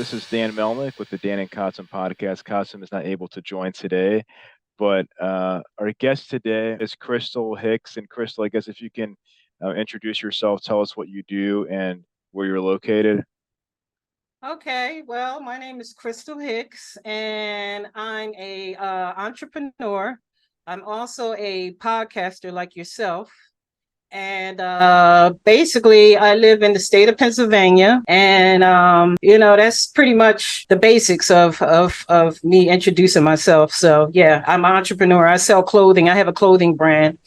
This is Dan Melnick with the Dan and Qasim podcast. Qasim is not able to join today, but our guest today is Crystal Hicks. And Crystal, I guess if you can introduce yourself, tell us what you do and where you're located. Okay, well, my name is Crystal Hicks, and I'm a entrepreneur. I'm also a podcaster like yourself. And basically, I live in the state of Pennsylvania, and that's pretty much the basics of me introducing myself. So yeah, I'm an entrepreneur. I sell clothing. I have a clothing brand.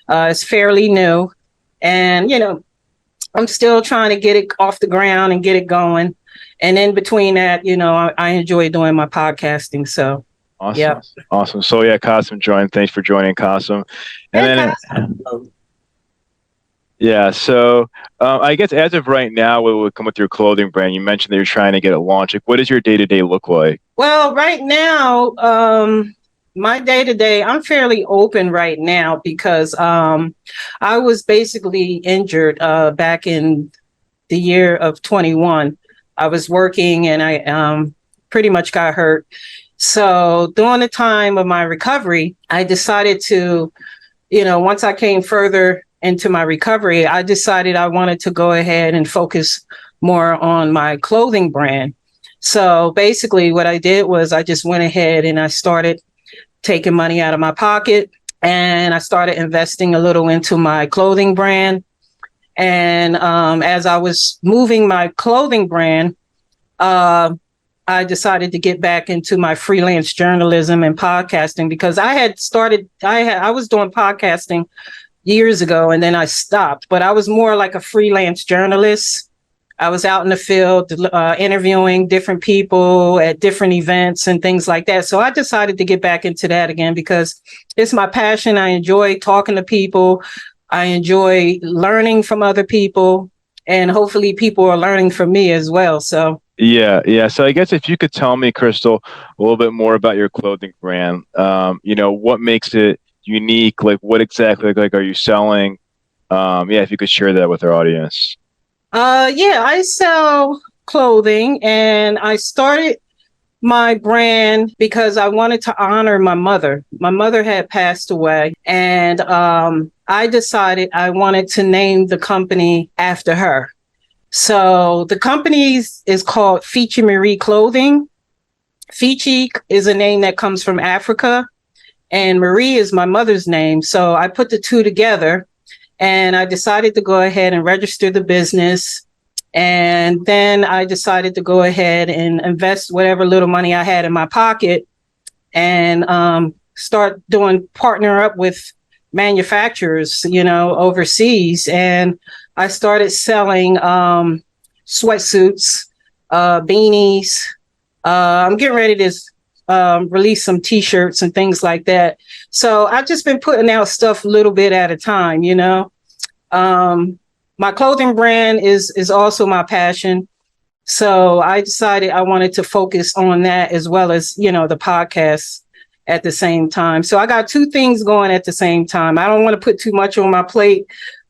It's fairly new, and I'm still trying to get it off the ground and get it going. And in between that, I enjoy doing my podcasting. So Awesome. yeah. Awesome. So yeah, Qasim joined. Thanks for joining, Qasim. And Hey, then yeah, so I guess as of right now, what would come with your clothing brand? You mentioned that you're trying to get it launched. Like, what does your day-to-day look like? Well, right now, my day to day, I'm fairly open right now because I was basically injured back in the year of 21. I was working and I pretty much got hurt. So during the time of my recovery, I decided to, once I came further into my recovery, I decided I wanted to go ahead and focus more on my clothing brand. So basically what I did was I just went ahead and I started taking money out of my pocket and I started investing a little into my clothing brand. And as I was moving my clothing brand, I decided to get back into my freelance journalism and podcasting because I was doing podcasting years ago and then I stopped, but I was more like a freelance journalist. I was out in the field interviewing different people at different events and things like that. So I decided to get back into that again because it's my passion. I enjoy talking to people. I enjoy learning from other people, and hopefully people are learning from me as well. So Yeah. So I guess if you could tell me, Crystal, a little bit more about your clothing brand. What makes it unique? Like, what exactly are you selling? If you could share that with our audience. yeah, I sell clothing, and I started my brand because I wanted to honor my mother. My mother had passed away, and I decided I wanted to name the company after her. So the company is called Feechie Marie Clothing. Feechie is a name that comes from Africa, and Marie is my mother's name. So I put the two together, and I decided to go ahead and register the business. And then I decided to go ahead and invest whatever little money I had in my pocket and start partner up with manufacturers, overseas. And I started selling sweatsuits, beanies. I'm getting ready to release some T-shirts and things like that. So I've just been putting out stuff a little bit at a time, My clothing brand is also my passion. So I decided I wanted to focus on that as well as, the podcast at the same time. So I got two things going at the same time. I don't want to put too much on my plate,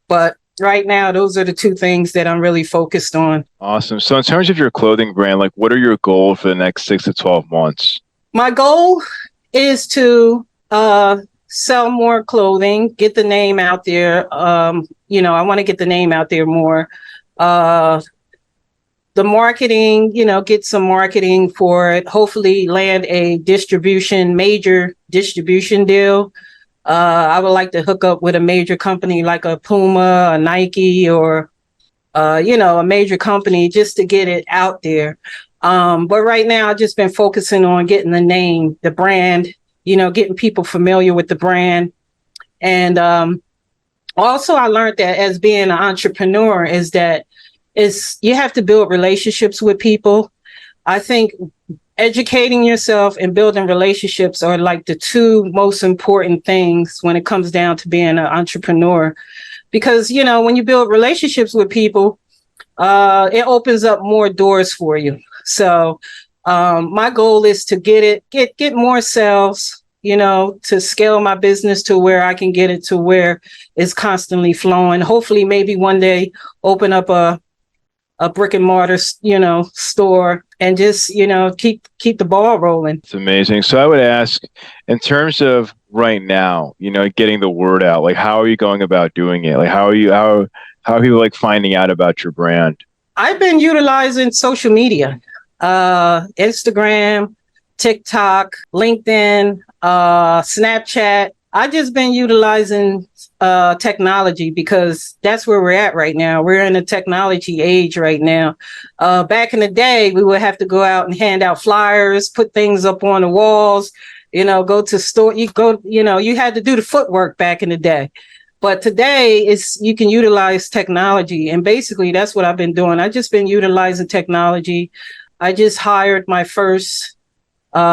but right now, those are the two things that I'm really focused on. Awesome. So in terms of your clothing brand, like what are your goals for the next 6 to 12 months? My goal is to sell more clothing, get the name out there. I want to get the name out there more. The marketing, get some marketing for it. Hopefully land a major distribution deal. I would like to hook up with a major company like a Puma, a Nike, or, a major company just to get it out there. But right now, I've just been focusing on getting the name, the brand, getting people familiar with the brand. And also, I learned that as being an entrepreneur you have to build relationships with people. I think educating yourself and building relationships are like the two most important things when it comes down to being an entrepreneur. Because, when you build relationships with people, it opens up more doors for you. So my goal is to get more sales, to scale my business to where I can get it to where it's constantly flowing. Hopefully, maybe one day open up a brick and mortar, store and just, keep the ball rolling. It's amazing. So I would ask, in terms of right now, getting the word out, like how are you going about doing it? Like how are people like finding out about your brand? I've been utilizing social media, Instagram, TikTok, LinkedIn, Snapchat. I've just been utilizing technology because that's where we're at right now. We're in a technology age right now. Back in the day, we would have to go out and hand out flyers, put things up on the walls, go to store. You had to do the footwork back in the day. But today you can utilize technology. And basically that's what I've been doing. I've just been utilizing technology. I just hired my first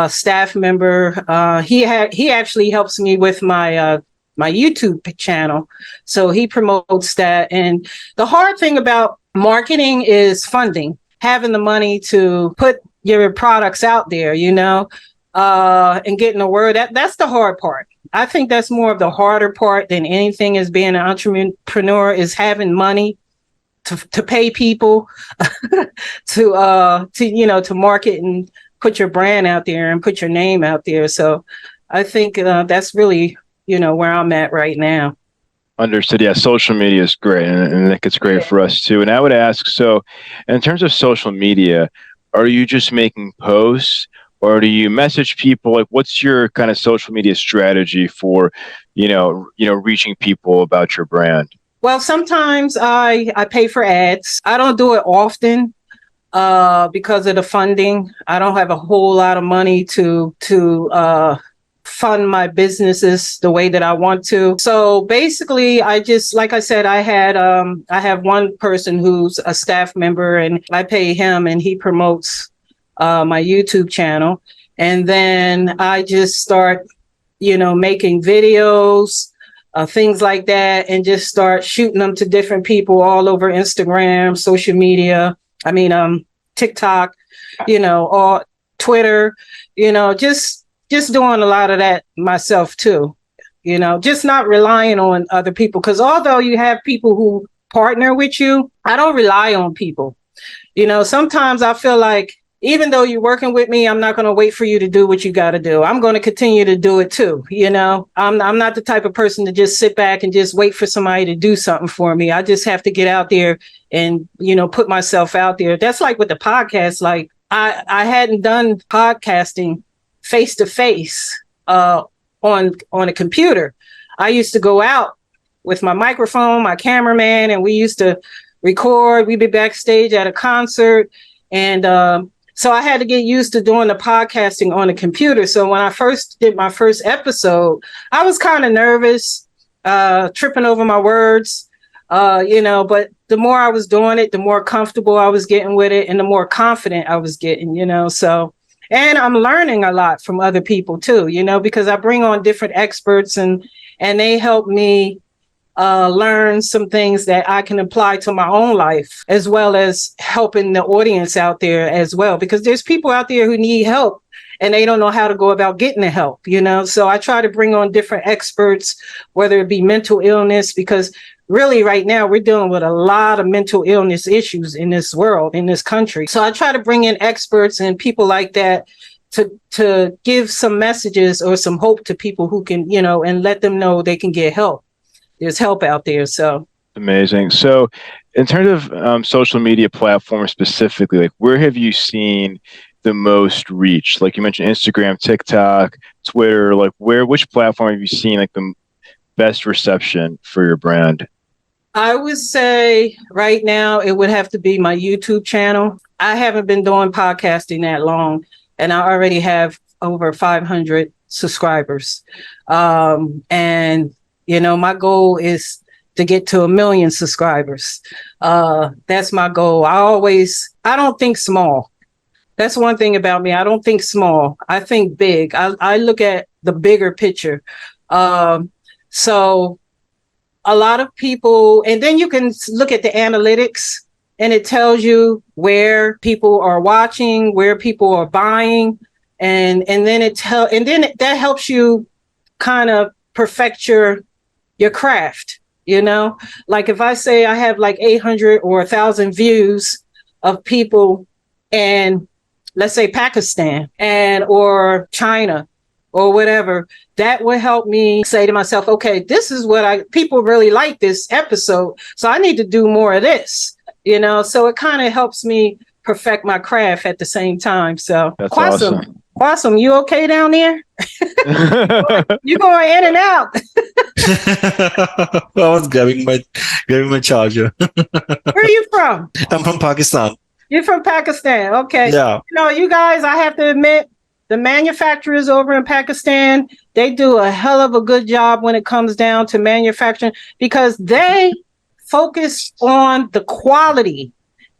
staff member. He actually helps me with my YouTube channel. So he promotes that. And the hard thing about marketing is funding, having the money to put your products out there, and getting the word. That's the hard part. I think that's more of the harder part than anything as being an entrepreneur is having money to pay people to market and put your brand out there and put your name out there. So I think that's really, where I'm at right now. Understood. Yeah, social media is great, and I think it's great for us too. And I would ask, so in terms of social media, are you just making posts, or do you message people? Like, what's your kind of social media strategy for, reaching people about your brand? Well, sometimes I pay for ads. I don't do it often because of the funding. I don't have a whole lot of money to fund my businesses the way that I want to. So basically, I just, like I said, I have one person who's a staff member, and I pay him, and he promotes my YouTube channel. And then I just start, making videos, things like that, and just start shooting them to different people all over Instagram, social media. I mean, TikTok, or Twitter, just doing a lot of that myself too. Just not relying on other people. Because although you have people who partner with you, I don't rely on people. Sometimes I feel like even though you're working with me, I'm not going to wait for you to do what you got to do. I'm going to continue to do it too. I'm not the type of person to just sit back and just wait for somebody to do something for me. I just have to get out there and, put myself out there. That's like with the podcast. Like I hadn't done podcasting face to face on a computer. I used to go out with my microphone, my cameraman, and we used to record. We'd be backstage at a concert. And so I had to get used to doing the podcasting on a computer. So when I first did my first episode, I was kind of nervous, tripping over my words, but the more I was doing it, the more comfortable I was getting with it and the more confident I was getting, so. And I'm learning a lot from other people too, because I bring on different experts and they help me learn some things that I can apply to my own life, as well as helping the audience out there as well, because there's people out there who need help and they don't know how to go about getting the help, So I try to bring on different experts, whether it be mental illness, because really right now we're dealing with a lot of mental illness issues in this world, in this country. So I try to bring in experts and people like that to give some messages or some hope to people who can, and let them know they can get help. There's help out there. So Amazing. So, in terms of social media platforms specifically, like where have you seen the most reach? Like you mentioned, Instagram, TikTok, Twitter. Like which platform have you seen like the best reception for your brand? I would say right now it would have to be my YouTube channel. I haven't been doing podcasting that long, and I already have over 500 subscribers. And my goal is to get to 1 million subscribers. That's my goal. I don't think small. That's one thing about me. I don't think small. I think big. I look at the bigger picture. So a lot of people, and then you can look at the analytics and it tells you where people are watching, where people are buying. And then that helps you kind of perfect your craft, like if I say I have like 800 or 1,000 views of people and let's say Pakistan or China or whatever, that would help me say to myself, okay, this is what people really like this episode. So I need to do more of this, so it kind of helps me perfect my craft at the same time. So That's awesome. Awesome. You okay down there? You going in and out. I was grabbing my charger. Where are you from? I'm from Pakistan. You're from Pakistan. Okay. Yeah. You guys, I have to admit, the manufacturers over in Pakistan, they do a hell of a good job when it comes down to manufacturing because they focus on the quality.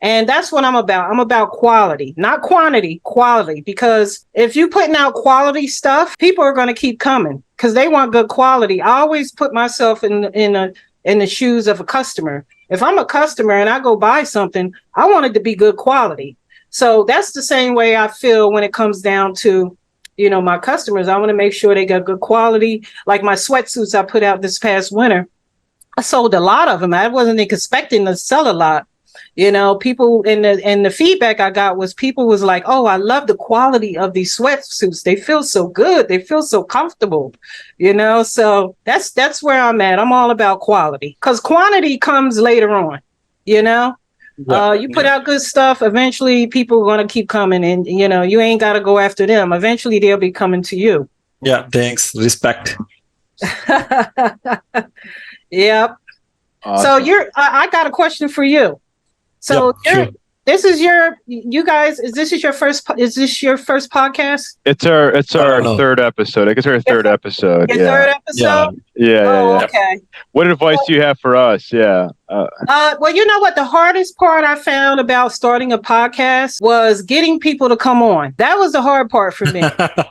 And that's what I'm about. I'm about quality, not quantity, quality. Because if you're putting out quality stuff, people are going to keep coming because they want good quality. I always put myself in the shoes of a customer. If I'm a customer and I go buy something, I want it to be good quality. So that's the same way I feel when it comes down to, my customers. I want to make sure they got good quality. Like my sweatsuits I put out this past winter, I sold a lot of them. I wasn't expecting to sell a lot. People and the feedback I got was people was like, oh, I love the quality of these sweatsuits. They feel so good. They feel so comfortable, so that's where I'm at. I'm all about quality because quantity comes later on, you put out good stuff. Eventually people are going to keep coming and, you ain't got to go after them. Eventually they'll be coming to you. Yeah. Thanks. Respect. Yep. Awesome. So I got a question for you. So sure. you guys, is this your first podcast? It's our third episode. I guess our third episode. Your third episode? Yeah. Okay. What advice do you have for us? Yeah. Well, you know what? The hardest part I found about starting a podcast was getting people to come on. That was the hard part for me. I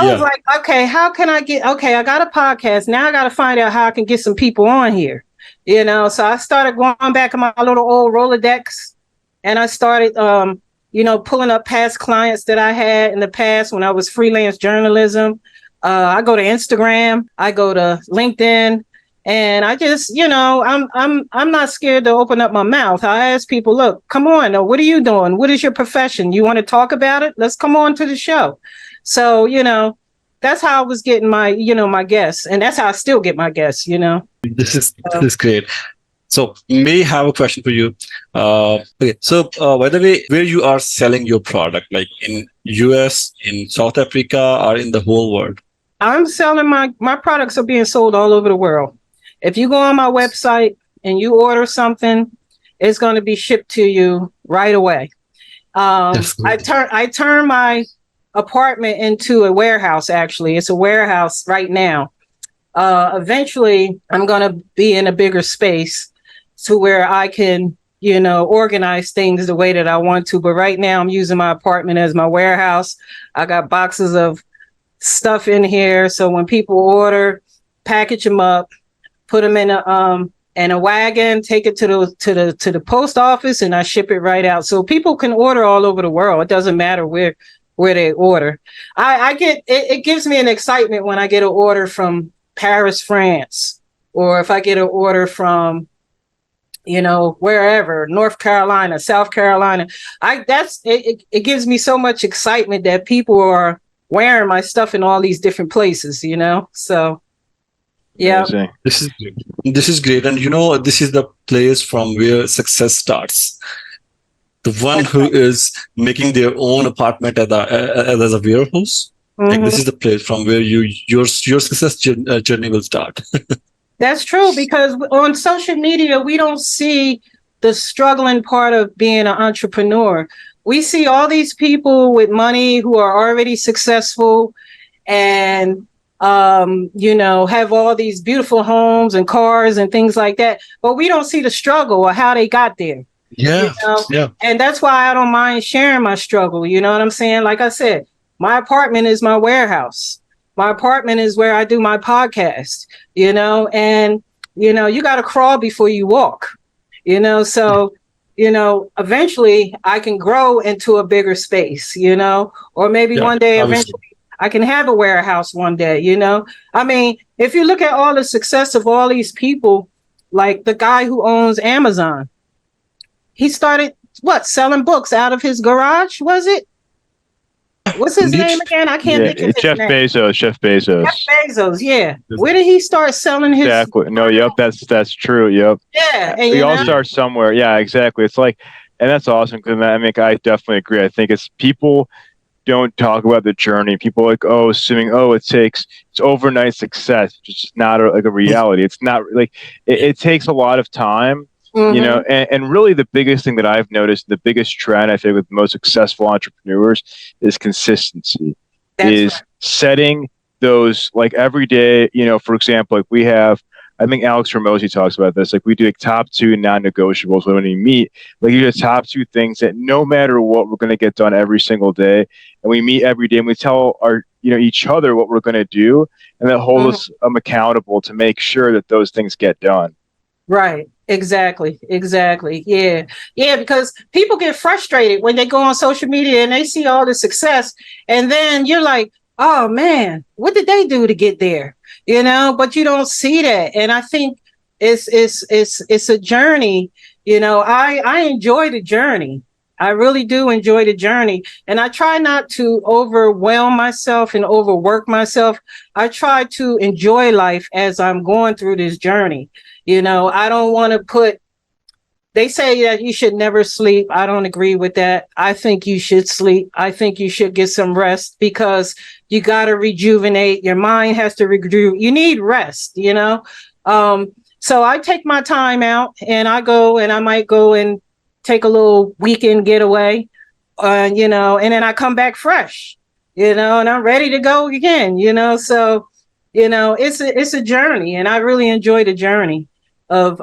was like, okay, how can I I got a podcast. Now I got to find out how I can get some people on here. So I started going back in my little old Rolodex and I started, pulling up past clients that I had in the past when I was freelance journalism. I go to Instagram, I go to LinkedIn, and I just, I'm not scared to open up my mouth. I ask people, look, come on. What are you doing? What is your profession? You want to talk about it? Let's come on to the show. So, that's how I was getting my, my guests. And that's how I still get my guests, This is great. So may I have a question for you. Okay. So by the way, where you are selling your product, like in US, in South Africa, or in the whole world? I'm selling my products are being sold all over the world. If you go on my website and you order something, it's going to be shipped to you right away. I turn my apartment into a warehouse. Actually, it's a warehouse right now. Eventually I'm going to be in a bigger space to where I can, organize things the way that I want to. But right now I'm using my apartment as my warehouse. I got boxes of stuff in here. So when people order, package them up, put them in a wagon, take it to the post office, and I ship it right out. So people can order all over the world. It doesn't matter where they order. I get it gives me an excitement when I get an order from Paris, France, or if I get an order from, wherever, North Carolina, South Carolina. It gives me so much excitement that people are wearing my stuff in all these different places, So yeah. Amazing. This is great. And this is the place from where success starts. The one who is making their own apartment as a warehouse. Mm-hmm. Like this is the place from where your success journey will start. That's true, because on social media, we don't see the struggling part of being an entrepreneur. We see all these people with money who are already successful and, have all these beautiful homes and cars and things like that. But we don't see the struggle or how they got there. Yeah. Yeah. And that's why I don't mind sharing my struggle. You know what I'm saying? Like I said, my apartment is my warehouse. My apartment is where I do my podcast, and, you got to crawl before you walk, so, eventually I can grow into a bigger space, or maybe one day eventually I can have a warehouse one day, I mean, if you look at all the success of all these people, like the guy who owns Amazon, he started selling books out of his garage, was it? What's his Indeed. name again? I can't Yeah, think of his Jeff name. Bezos. Jeff Jeff Bezos. Bezos. Yeah. Yes. Where did he start selling his? Exactly. No, yep, that's true. Yep. Yeah, and We all start somewhere. Yeah, exactly. It's like, and that's awesome because I mean, I definitely agree. I think it's people don't talk about the journey. People are like, oh, assuming, oh, it's overnight success. It's just not like a reality. It's not like it takes a lot of time, hmm and really the biggest thing that I've noticed, the biggest trend I think with most successful entrepreneurs is consistency, that's right. is setting those like every day, for example, like we have, I think Alex Ramosi talks about this. Like we do like top two non-negotiables when we meet. Like you the top two things that no matter what, we're going to get done every single day, and we meet every day and we tell our each other what we're going to do, and that hold Mhm. us accountable to make sure that those things get done. Right. Exactly. Exactly. Yeah. Yeah. Because people get frustrated when they go on social media and they see all the success. And then you're like, oh man, what did they do to get there? But you don't see that. And I think it's a journey. I enjoy the journey. I really do enjoy the journey. And I try not to overwhelm myself and overwork myself. I try to enjoy life as I'm going through this journey. I don't want to they say that you should never sleep. I don't agree with that. I think you should sleep. I think you should get some rest because you got to rejuvenate. Your mind has to rejuvenate. You need rest. So I take my time out and I might go and take a little weekend getaway, and then I come back fresh, and I'm ready to go again. So, it's a journey and I really enjoy the journey of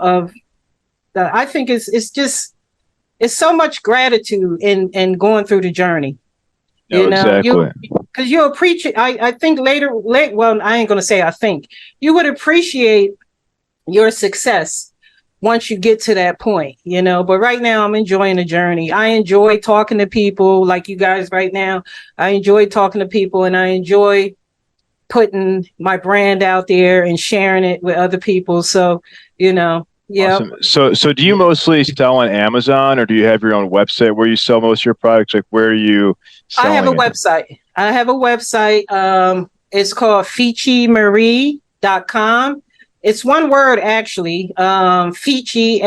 I think it's so much gratitude in going through the journey. No, exactly. Because you appreciate. I think late. Well, I ain't gonna say I think you would appreciate your success once you get to that point. But right now I'm enjoying the journey. I enjoy talking to people like you guys right now. I enjoy talking to people and I enjoy putting my brand out there and sharing it with other people. So, yeah. Awesome. So do you mostly sell on Amazon or do you have your own website where you sell most of your products? Like where are you I have a selling it? website. It's called feechieMarie.com. It's one word actually. Feechie,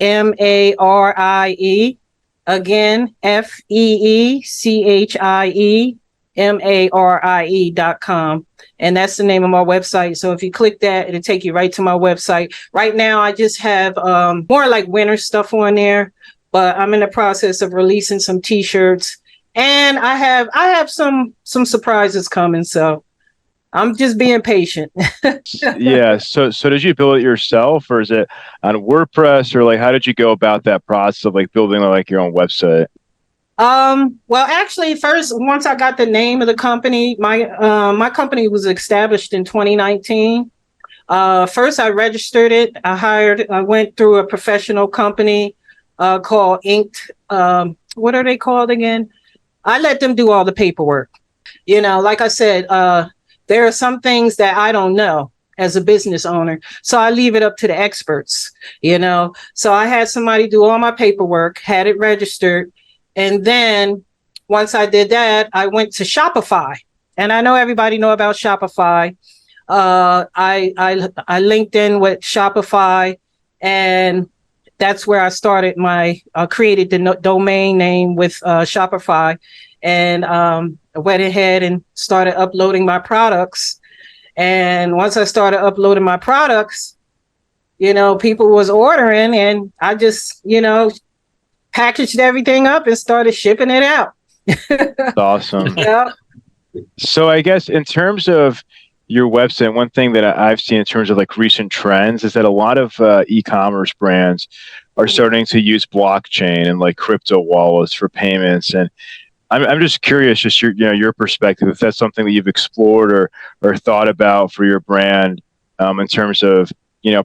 Feechiemarie. Again, FeechieMarie.com. And that's the name of my website. So if you click that, it'll take you right to my website. Right now, I just have more like winter stuff on there, but I'm in the process of releasing some t-shirts, and I have some surprises coming. So I'm just being patient. Yeah. So did you build it yourself or is it on WordPress or like how did you go about that process of like building like your own website? Well, actually, first, once I got the name of the company, my company was established in 2019. First, I registered it. I went through a professional company called Inked. What are they called again? I let them do all the paperwork. Like I said, there are some things that I don't know as a business owner. So I leave it up to the experts. So I had somebody do all my paperwork, had it registered. And then once I did that, I went to Shopify. And I know everybody know about Shopify. I linked in with Shopify, and that's where I started created the domain name with Shopify, and I went ahead and started uploading my products. And once I started uploading my products, people was ordering, and I just, packaged everything up and started shipping it out. That's awesome. Yeah. So I guess in terms of your website, one thing that I've seen in terms of like recent trends is that a lot of e-commerce brands are starting to use blockchain and like crypto wallets for payments. And I'm just curious, just your perspective, if that's something that you've explored or thought about for your brand in terms of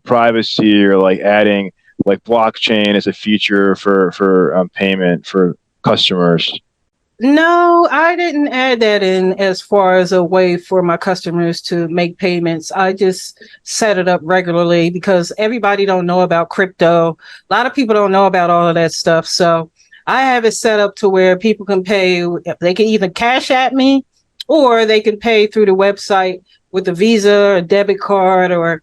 privacy or like adding like blockchain as a feature for payment for customers. No, I didn't add that in as far as a way for my customers to make payments. I just set it up regularly because everybody don't know about crypto. A lot of people don't know about all of that stuff. So I have it set up to where people can pay. They can either cash at me, or they can pay through the website with a Visa or debit card, or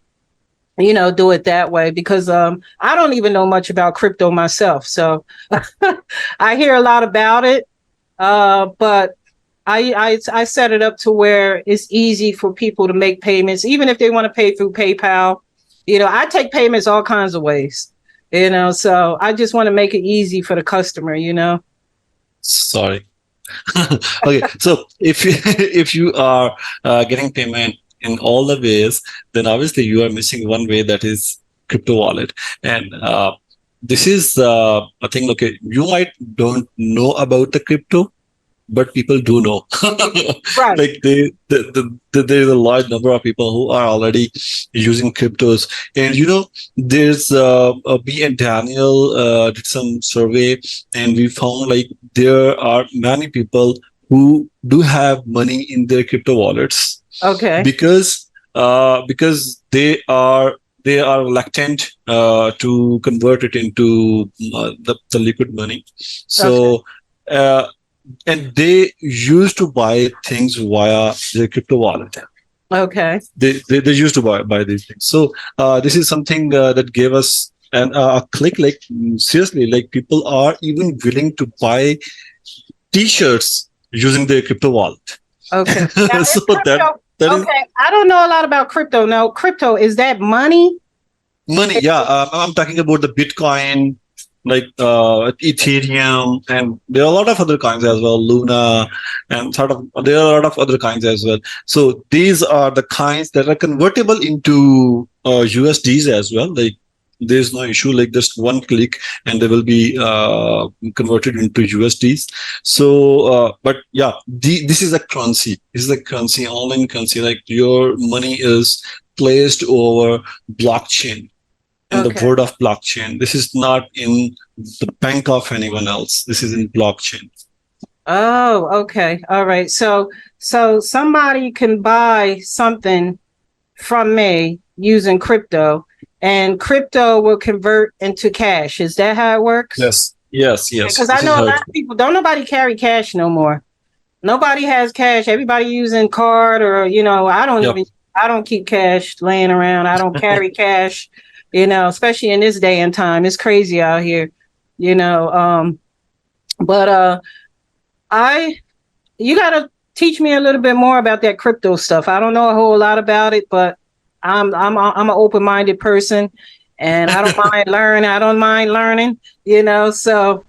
do it that way, because I don't even know much about crypto myself. So I hear a lot about it, but I set it up to where it's easy for people to make payments, even if they want to pay through PayPal. I take payments all kinds of ways. So I just want to make it easy for the customer. Sorry. Okay, so if you if you are getting payment in all the ways, then obviously you are missing one way, that is crypto wallet. And this is a thing. Okay, you might don't know about the crypto, but people do know. Right. Like there's a large number of people who are already using cryptos. And there's me and Daniel did some survey, and we found like there are many people who do have money in their crypto wallets, Okay. because they are reluctant to convert it into the liquid money. So uh, and they used to buy things via their crypto wallet. Okay. They used to buy these things. So this is something that gave us a click. Like, seriously, like people are even willing to buy T-shirts using their crypto wallet. Okay. Now, So crypto, that is okay. I don't know a lot about crypto. Now, crypto, is that money? money. Yeah, I'm talking about the Bitcoin, like Ethereum, and there are a lot of other coins as well, Luna, and there are a lot of other coins as well. So these are the coins that are convertible into USDs as well. Like, there's no issue, like just one click and they will be converted into USDs. So but yeah, this is a currency. This is a currency, online currency. Like, your money is placed over blockchain, in the Okay. word of blockchain. This is not in the bank of anyone else. This is in blockchain. Oh, okay. All right. So somebody can buy something from me using crypto, and crypto will convert into cash. Is that how it works? Yes. Because I This is know a how lot of people don't nobody carry cash no more. Nobody has cash. Everybody using card, or Yep. I don't keep cash laying around. I don't carry cash, especially in this day and time. It's crazy out here, but you gotta teach me a little bit more about that crypto stuff. I don't know a whole lot about it, but I'm an open-minded person, and I don't mind learning. I don't mind learning, So,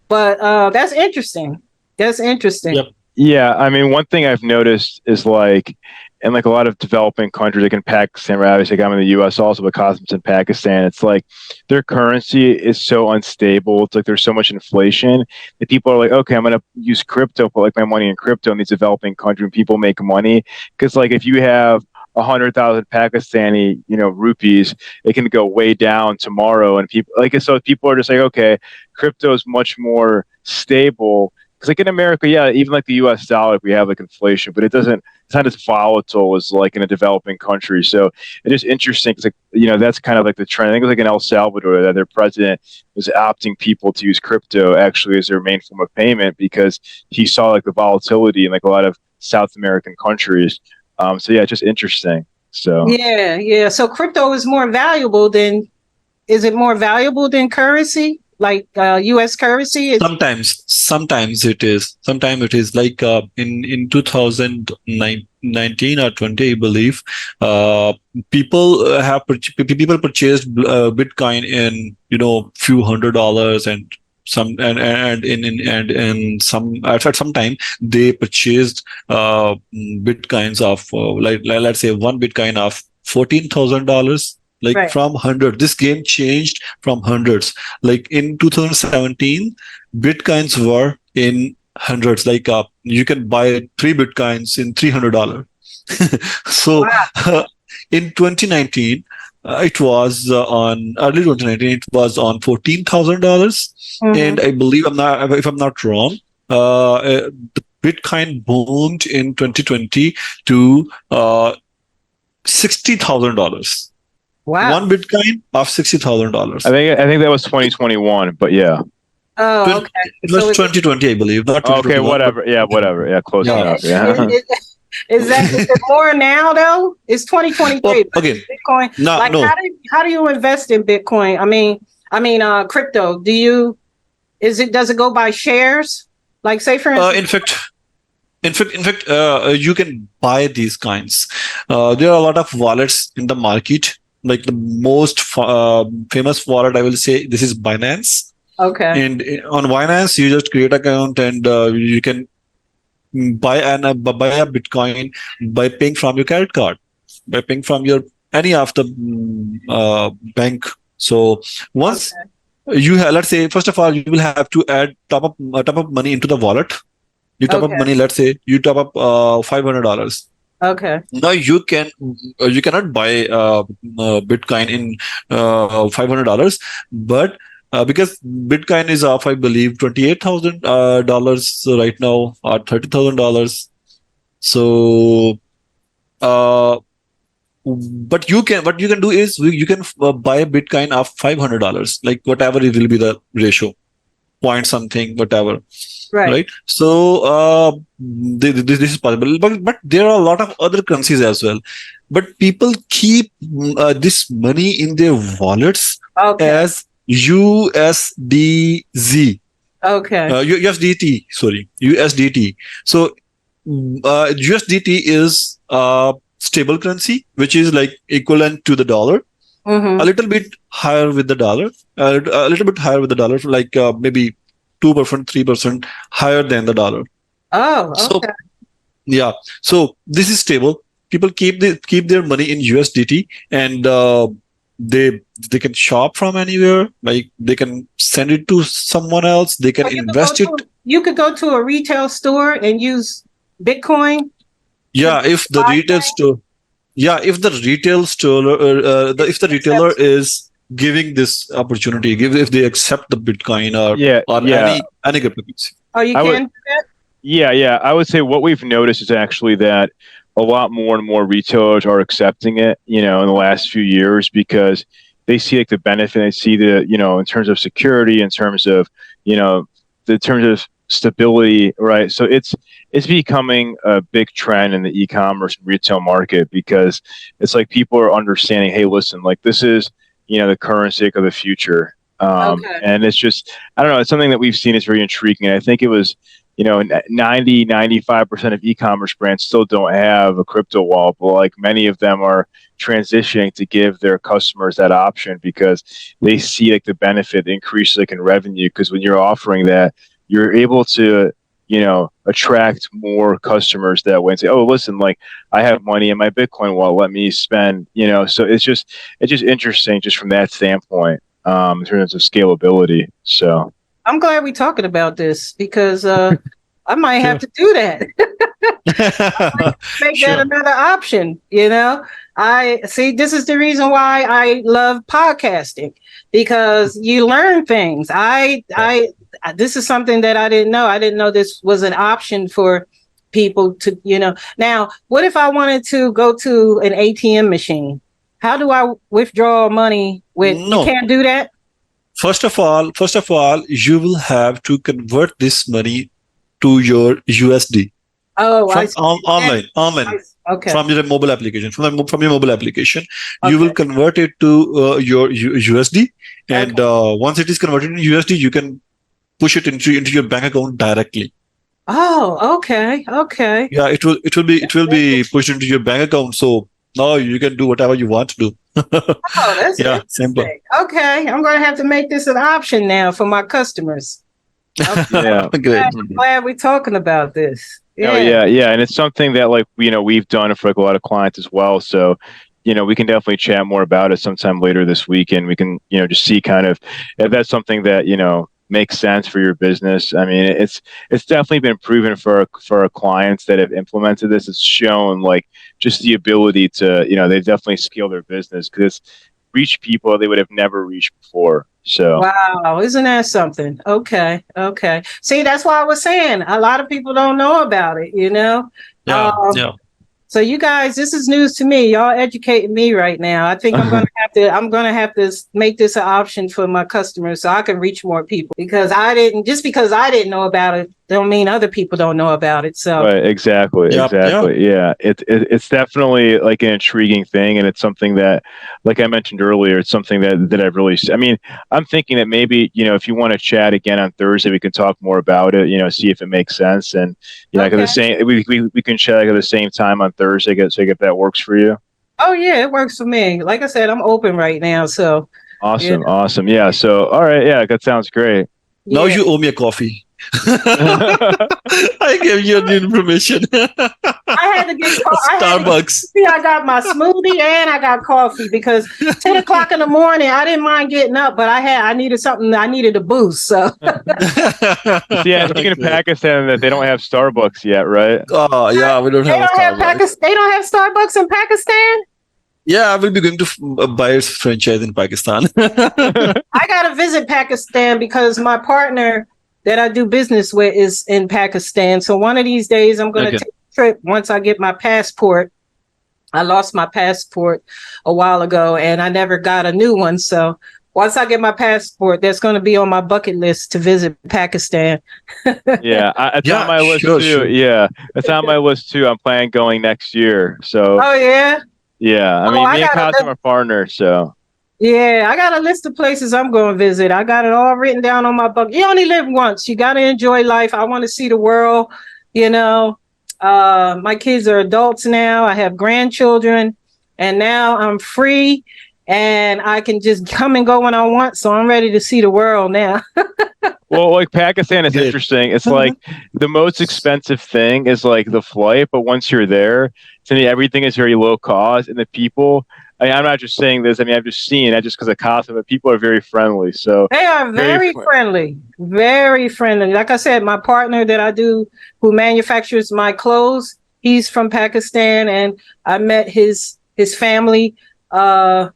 but that's interesting. That's interesting. Yep. Yeah, I mean, one thing I've noticed is like in like a lot of developing countries, like in Pakistan, right? Obviously, like I'm in the U.S. also, but Cosmos in Pakistan, it's like their currency is so unstable. It's like there's so much inflation that people are like, okay, I'm gonna use crypto, put like my money in crypto in these developing countries, and people make money because like if you have 100,000 Pakistani, rupees, it can go way down tomorrow, and people like so people are just like, okay, crypto is much more stable because like in America, yeah, even like the U.S. dollar, we have like inflation, but it's not as volatile as like in a developing country. So it is interesting because like, that's kind of like the trend. I think it was like in El Salvador that their president was opting people to use crypto actually as their main form of payment because he saw like the volatility in like a lot of South American countries. So yeah, it's just interesting. So Yeah. So crypto is more valuable than is it more valuable than currency? Like US currency? Sometimes it is. Sometimes it is like in 2019 or 20, I believe. Uh, people purchased Bitcoin in few $100s, and some at some time they purchased Bitcoins of let's say one Bitcoin of $14,000. Like, Right. from 100, this game changed from hundreds. Like in 2017, Bitcoins were in hundreds. Like, you can buy 3 Bitcoins in $300. So Wow. in 2019, it was on early 2019. It was on $14,000, and Mhm. I believe, if I'm not wrong, the Bitcoin boomed in 2020 to $60,000. Wow. One Bitcoin of $60,000. I think that was 2021, but yeah. Oh, okay. It was So 2020, I believe, not Okay, 2021, but whatever. Yeah, whatever. Yeah, close yeah. enough. Yeah. is it more now though? It's 2023. Well, But again, Bitcoin, no, like no. how do you invest in Bitcoin? Crypto. Does it go by shares? Like say for instance. In fact, you can buy these kinds. There are a lot of wallets in the market. Like the most famous wallet, I will say, this is Binance. Okay. And on Binance, you just create an account and you can buy a Bitcoin by paying from your credit card, by paying from your any of the bank. So once Okay. let's say, first of all, you will have to add top up money into the wallet. You top up Okay. money. Let's say you top up $500. Okay. Now you cannot buy Bitcoin in $500, but because Bitcoin is off, I believe $28,000 right now, or $30,000. So, uh, what you can do is you can buy Bitcoin of $500, like whatever it will be the ratio, point something, whatever. Right. Right. So this is possible, but there are a lot of other currencies as well. But people keep this money in their wallets Okay. as USDZ, Okay. USDT. Sorry, USDT. So USDT is stable currency, which is like equivalent to the dollar. A Mm-hmm. little bit higher with the dollar, a little bit higher with the dollar, like maybe 2%, 3% higher than the dollar. Oh, So okay. yeah, so this is stable. People keep their money in USDT, and they can shop from anywhere. Like they can send it to someone else. They can So invest it. you could go to a retail store and use Bitcoin to Yeah, if the buy retail things. store, yeah, if the retail store, if the retailer Except is giving this opportunity, if they accept the Bitcoin Yeah, or yeah. any cryptocurrency. oh, you I would can do that? Yeah. I would say what we've noticed is actually that a lot more and more retailers are accepting it, in the last few years because they see like the benefit, they see in terms of security, in terms of, in terms of stability, right? So it's becoming a big trend in the e-commerce and retail market because it's like people are understanding, hey, listen, like this is, the currency of the future. Okay. And it's just, I don't know, it's something that we've seen is very intriguing. I think it was 95% of e-commerce brands still don't have a crypto wallet, but like many of them are transitioning to give their customers that option because they see like the benefit increase like in revenue. Because when you're offering that, you're able to, attract more customers that way and say, oh, listen, like I have money in my Bitcoin wallet, let me spend, so it's just interesting just from that standpoint, in terms of scalability. So I'm glad we're talking about this because I might have Sure. to do that. Make that Sure. another option. I see. This is the reason why I love podcasting because you learn things. This is something that I didn't know. I didn't know this was an option for people to. Now, what if I wanted to go to an ATM machine? How do I withdraw money with? You No. can't do that. First of all, you will have to convert this money to your USD Oh, I from see. online Okay. from your mobile application. From your mobile application, you will Okay. convert it to your USD, Okay. and once it is converted to USD, you can push it into your bank account directly. Oh, okay. Okay. Yeah, it will be pushed into your bank account. So now you can do whatever you want to do. Oh, that's Yeah, simple. interesting. Okay, I'm going to have to make this an option now for my customers. Okay, yeah. Great. glad we're talking about this. Oh Yeah. yeah, and it's something that like we've done for like a lot of clients as well. So, we can definitely chat more about it sometime later this week, and we can just see kind of if that's something that makes sense for your business. I mean, it's definitely been proven for our clients that have implemented this. It's shown like just the ability to they definitely scale their business because it's reach people they would have never reached before. So Wow, isn't that something? Okay, okay. See, that's why I was saying a lot of people don't know about it. Yeah, Um, yeah. so you guys, this is news to me. Y'all educating me right now. I think I'm going to I'm gonna have to make this an option for my customers so I can reach more people, because because I didn't know about it don't mean other people don't know about it. So Right, exactly, Yep. Yeah. exactly. Yeah, it's definitely like an intriguing thing, and it's something that, like I mentioned earlier, it's something that I've really. I mean, I'm thinking that maybe if you want to chat again on Thursday, we can talk more about it. See if it makes sense, and like okay. the same, we can chat at the same time on Thursday. So if that works for you. Oh yeah, it works for me. Like I said, I'm open right now, so you Awesome, know, awesome. Yeah. So all right, yeah, that sounds great. Now yeah. you owe me a coffee. I gave you the information. I had to get. Starbucks. See, I got my smoothie and I got coffee because 10 o'clock in the morning, I didn't mind getting up, but I needed something. I needed a boost. So Yeah, I think in Okay. Pakistan that they don't have Starbucks yet, right? Oh yeah, we don't have a Starbucks. They don't have Starbucks in Pakistan. Yeah, I will be going to buy a franchise in Pakistan. I gotta visit Pakistan because my partner that I do business with is in Pakistan. So one of these days, I'm gonna Okay. take a trip once I get my passport. I lost my passport a while ago and I never got a new one. So once I get my passport, that's going to be on my bucket list to visit Pakistan. Yeah, it's on Yeah, my list sure, too. sure. Yeah, it's on my list too. I'm planning going next year. So Oh yeah. yeah, I Oh, mean, me and Kasim are partners. So I got a list of places I'm going to visit. I got it all written down on my bucket. You only live once. You got to enjoy life. I want to see the world. You know, my kids are adults now. I have grandchildren, and now I'm free, and I can just come and go when I want. So I'm ready to see the world now. well, like Pakistan is Great. interesting. It's like the most expensive thing is like the flight, but once you're there, to me, everything is very low cost, and the people. I'm not just saying this. I mean, I've just seen it just because of Kasim, but people are very friendly. So They are very, very friendly, very friendly. Like I said, my partner that I do, who manufactures my clothes, he's from Pakistan, and I met his family, through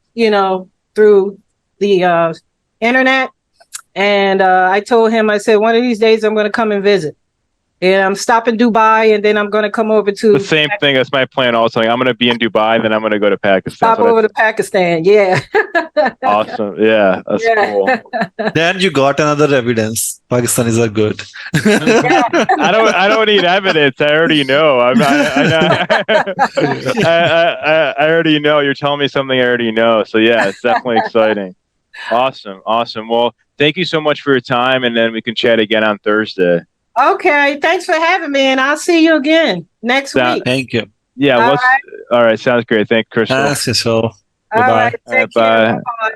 the internet. And I told him, I said, one of these days I'm going to come and visit. And I'm stopping Dubai, and then I'm going to come over the to same thing. That's my plan. Also, I'm going to be in Dubai, and then I'm going to go to Pakistan. stop over to Pakistan. Yeah. Awesome. Yeah, that's cool. Then you got another evidence. Pakistanis are good. I don't need evidence. I already know. I already know. You're telling me something I already know. So yeah, it's definitely exciting. Awesome. Awesome. Well, thank you so much for your time, and then we can chat again on Thursday. Okay. Thanks for having me, and I'll see you again next week. Thank you. Yeah. All All right. Sounds great. Thank you, Crystal. Thanks, so. All Bye-bye. right. All right, Take care. bye. Bye-bye.